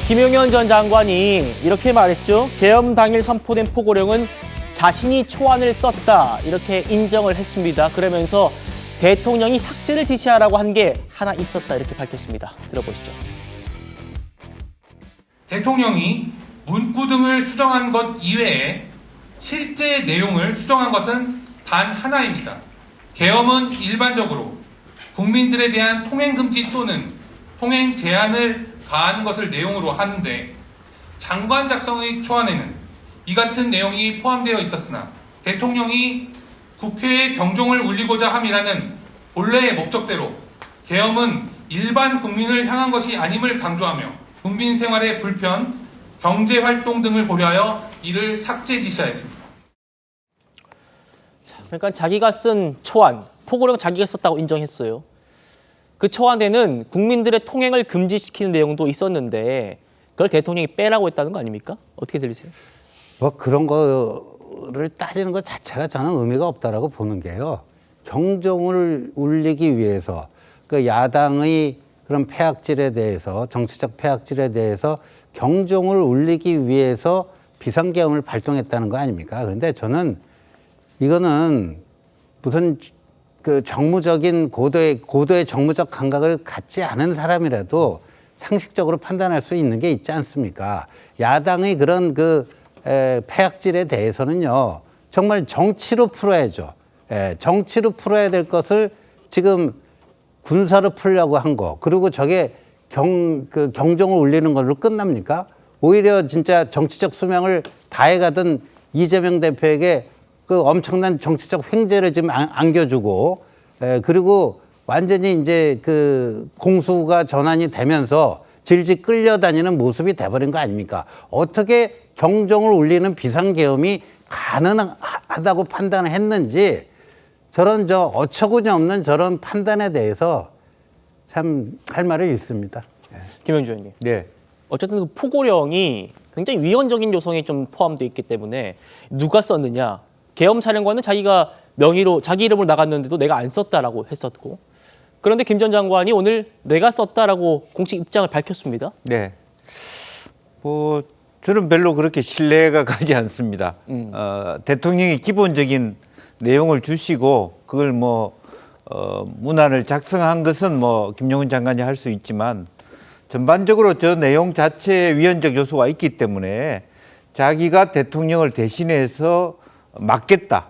김용현 전 장관이 이렇게 말했죠. 계엄 당일 선포된 포고령은 자신이 초안을 썼다 이렇게 인정을 했습니다. 그러면서 대통령이 삭제를 지시하라고 한 게 하나 있었다 이렇게 밝혔습니다. 들어보시죠. 대통령이 문구 등을 수정한 것 이외에 실제 내용을 수정한 것은 단 하나입니다. 계엄은 일반적으로 국민들에 대한 통행금지 또는 통행 제한을 가하는 것을 내용으로 하는데 장관 작성의 초안에는 이 같은 내용이 포함되어 있었으나 대통령이 국회의 경종을 울리고자 함이라는 본래의 목적대로 계엄은 일반 국민을 향한 것이 아님을 강조하며 국민 생활의 불편, 경제활동 등을 고려하여 이를 삭제 지시하였습니다. 그러니까 자기가 쓴 초안, 포고령 자기가 썼다고 인정했어요. 그 초안에는 국민들의 통행을 금지시키는 내용도 있었는데 그걸 대통령이 빼라고 했다는 거 아닙니까? 어떻게 들리세요? 뭐 그런 거를 따지는 것 자체가 저는 의미가 없다라고 보는 게요. 경종을 울리기 위해서 그 야당의 그런 폐악질에 대해서 정치적 폐악질에 대해서 경종을 울리기 위해서 비상계엄을 발동했다는 거 아닙니까? 그런데 저는 이거는 무슨 그 정무적인 고도의 정무적 감각을 갖지 않은 사람이라도 상식적으로 판단할 수 있는 게 있지 않습니까? 야당의 그런 폐악질에 대해서는요, 정말 정치로 풀어야죠. 정치로 풀어야 될 것을 지금 군사로 풀려고 한 거, 그리고 저게 경종을 울리는 걸로 끝납니까? 오히려 진짜 정치적 수명을 다해가던 이재명 대표에게 그 엄청난 정치적 횡재를 지금 안겨주고, 그리고 완전히 이제 그 공수가 전환이 되면서 질질 끌려다니는 모습이 돼버린 거 아닙니까? 어떻게 경종을 울리는 비상계엄이 가능하다고 판단을 했는지 저런 어처구니 없는 저런 판단에 대해서 참 할 말을 잃습니다. 김영주 의원님. 네. 어쨌든 그 포고령이 굉장히 위헌적인 요소이 좀 포함되어 있기 때문에 누가 썼느냐. 계엄 사령관은 자기가 명의로 자기 이름으로 나갔는데도 내가 안 썼다라고 했었고 그런데 김 전 장관이 오늘 내가 썼다라고 공식 입장을 밝혔습니다. 네. 뭐 저는 별로 그렇게 신뢰가 가지 않습니다. 대통령이 기본적인 내용을 주시고 그걸 문안을 작성한 것은 김용현 장관이 할 수 있지만 전반적으로 저 내용 자체에 위헌적 요소가 있기 때문에 자기가 대통령을 대신해서 맡겠다,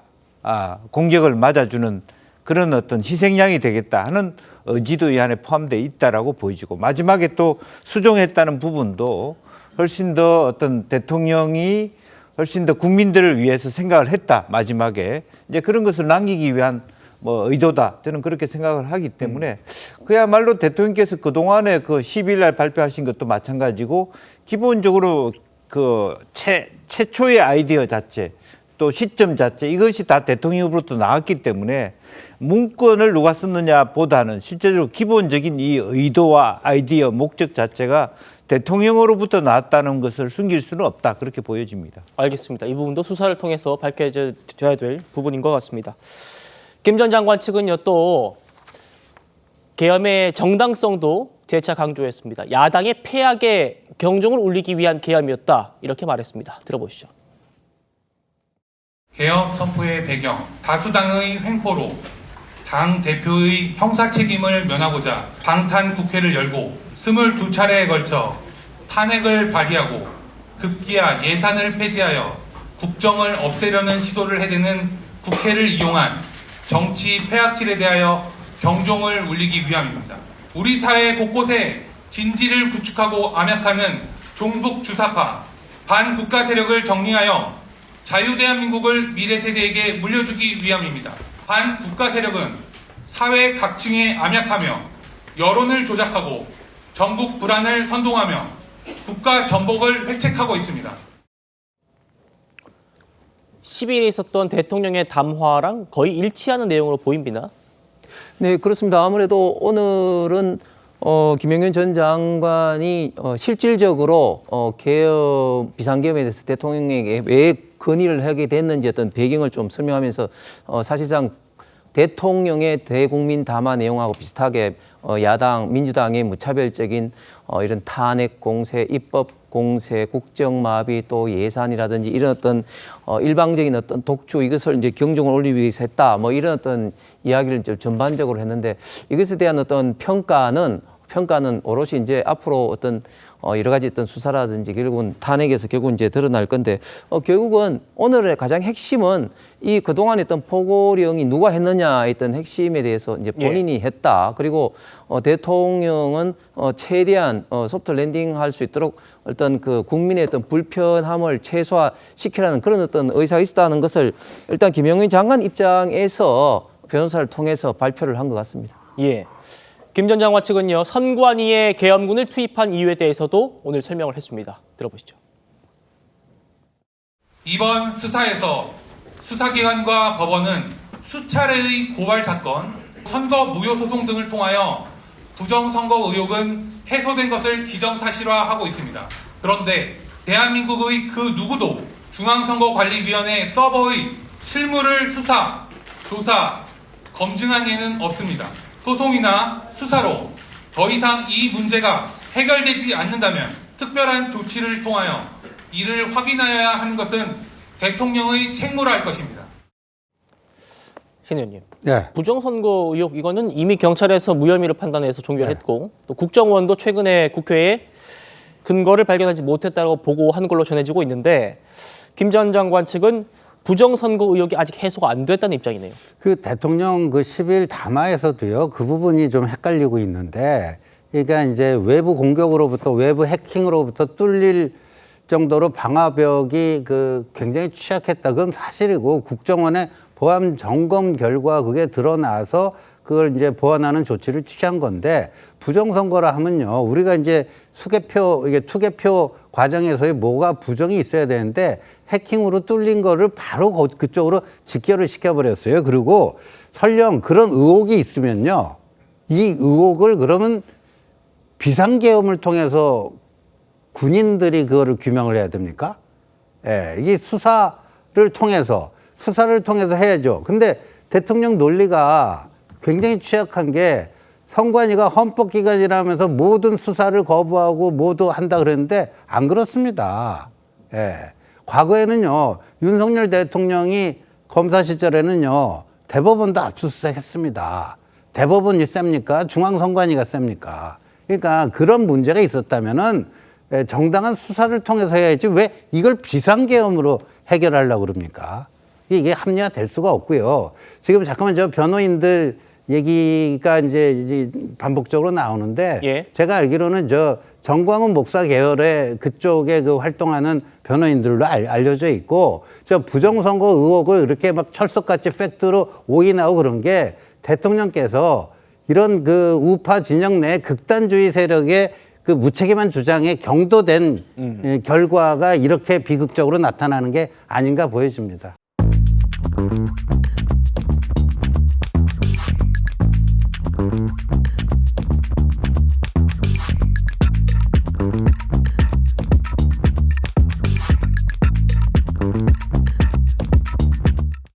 공격을 맞아주는 그런 어떤 희생양이 되겠다 하는 의지도 이 안에 포함되어 있다라고 보여지고 마지막에 또 수정했다는 부분도 훨씬 더 어떤 대통령이 훨씬 더 국민들을 위해서 생각을 했다 마지막에 이제 그런 것을 남기기 위한 의도다 저는 그렇게 생각을 하기 때문에 그야말로 대통령께서 그동안에 그 10일 날 발표하신 것도 마찬가지고 기본적으로 그 최초의 아이디어 자체 또 시점 자체 이것이 다 대통령으로부터 나왔기 때문에 문건을 누가 썼느냐 보다는 실제적으로 기본적인 이 의도와 아이디어 목적 자체가 대통령으로부터 나왔다는 것을 숨길 수는 없다 그렇게 보여집니다. 알겠습니다. 이 부분도 수사를 통해서 밝혀져야 될 부분인 것 같습니다. 김 전 장관 측은요 또 계엄의 정당성도 재차 강조했습니다. 야당의 폐악에 경종을 울리기 위한 계엄이었다 이렇게 말했습니다. 들어보시죠. 계엄 선포의 배경, 다수당의 횡포로 당 대표의 형사 책임을 면하고자 방탄 국회를 열고 22차례에 걸쳐 탄핵을 발의하고 급기야 예산을 폐지하여 국정을 없애려는 시도를 해대는 국회를 이용한 정치 폐악질에 대하여 경종을 울리기 위함입니다. 우리 사회 곳곳에 진지를 구축하고 암약하는 종북 주사파, 반국가 세력을 정리하여 자유대한민국을 미래 세대에게 물려주기 위함입니다. 반국가 세력은 사회 각층에 암약하며 여론을 조작하고 전국 불안을 선동하며 국가 전복을 획책하고 있습니다. 10일에 있었던 대통령의 담화랑 거의 일치하는 내용으로 보입니다. 네, 그렇습니다. 아무래도 오늘은 김용현 전 장관이 실질적으로 계엄, 비상계엄에 대해서 대통령에게 왜 건의를 하게 됐는지 어떤 배경을 좀 설명하면서 사실상 대통령의 대국민 담화 내용하고 비슷하게 야당 민주당의 무차별적인 이런 탄핵 공세, 입법 공세, 국정마비 또 예산이라든지 이런 어떤 일방적인 어떤 독주 이것을 이제 경종을 올리기 위해서 했다. 뭐 이런 어떤 이야기를 이제 전반적으로 했는데 이것에 대한 어떤 평가는 오롯이 이제 앞으로 어떤 여러 가지 어떤 수사라든지 결국은 탄핵에서 결국 이제 드러날 건데 결국은 오늘의 가장 핵심은 이 그동안 했던 포고령이 누가 했느냐 했던 핵심에 대해서 이제 본인이 했다. 그리고 대통령은 최대한 소프트 랜딩할 수 있도록 어떤 그 국민의 어떤 불편함을 최소화시키라는 그런 어떤 의사가 있었다는 것을 일단 김영민 장관 입장에서 변호사를 통해서 발표를 한 것 같습니다. 예. 김 전 장관 측은요, 선관위에 계엄군을 투입한 이유에 대해서도 오늘 설명을 했습니다. 들어보시죠. 이번 수사에서 수사기관과 법원은 수차례의 고발 사건, 선거 무효 소송 등을 통하여 부정선거 의혹은 해소된 것을 기정사실화하고 있습니다. 그런데 대한민국의 그 누구도 중앙선거관리위원회 서버의 실무를 수사, 조사, 검증한 예는 없습니다. 소송이나 수사로 더 이상 이 문제가 해결되지 않는다면 특별한 조치를 통하여 이를 확인하여야 하는 것은 대통령의 책무라 할 것입니다. 신 의원님, 네. 부정선거 의혹 이거는 이미 경찰에서 무혐의로 판단해서 종결했고 또 국정원도 최근에 국회에 근거를 발견하지 못했다고 보고한 걸로 전해지고 있는데 김 전 장관 측은 부정선거 의혹이 아직 해소가 안 됐다는 입장이네요. 그 대통령 그 10일 담화에서도요, 그 부분이 좀 헷갈리고 있는데, 그러니까 이제 외부 공격으로부터, 외부 해킹으로부터 뚫릴 정도로 방화벽이 그 굉장히 취약했다. 그건 사실이고, 국정원의 보안 점검 결과 그게 드러나서 그걸 이제 보완하는 조치를 취한 건데, 부정선거라 하면요, 우리가 이제 수개표, 이게 투개표 과정에서의 뭐가 부정이 있어야 되는데, 해킹으로 뚫린 거를 바로 그쪽으로 직결을 시켜버렸어요. 그리고 설령 그런 의혹이 있으면요, 이 의혹을 그러면 비상계엄을 통해서 군인들이 그거를 규명을 해야 됩니까? 예, 이게 수사를 통해서 해야죠. 근데 대통령 논리가 굉장히 취약한 게 선관위가 헌법기관이라면서 모든 수사를 거부하고 모두 한다 그랬는데 안 그렇습니다. 예. 과거에는요, 윤석열 대통령이 검사 시절에는요, 대법원도 압수수색 했습니다. 대법원이 셉니까? 중앙선관위가 셉니까? 그러니까 그런 문제가 있었다면은 정당한 수사를 통해서 해야지 왜 이걸 비상계엄으로 해결하려고 그럽니까? 이게 합리화될 수가 없고요. 지금 잠깐만 저 변호인들 얘기가 이제 반복적으로 나오는데 예. 제가 알기로는 저 정광훈 목사 계열의 그쪽에 그 활동하는 변호인들로 알려져 있고 저 부정선거 의혹을 이렇게 막 철석같이 팩트로 오인하고 그런 게 대통령께서 이런 그 우파 진영 내 극단주의 세력의 그 무책임한 주장에 경도된 결과가 이렇게 비극적으로 나타나는 게 아닌가 보여집니다.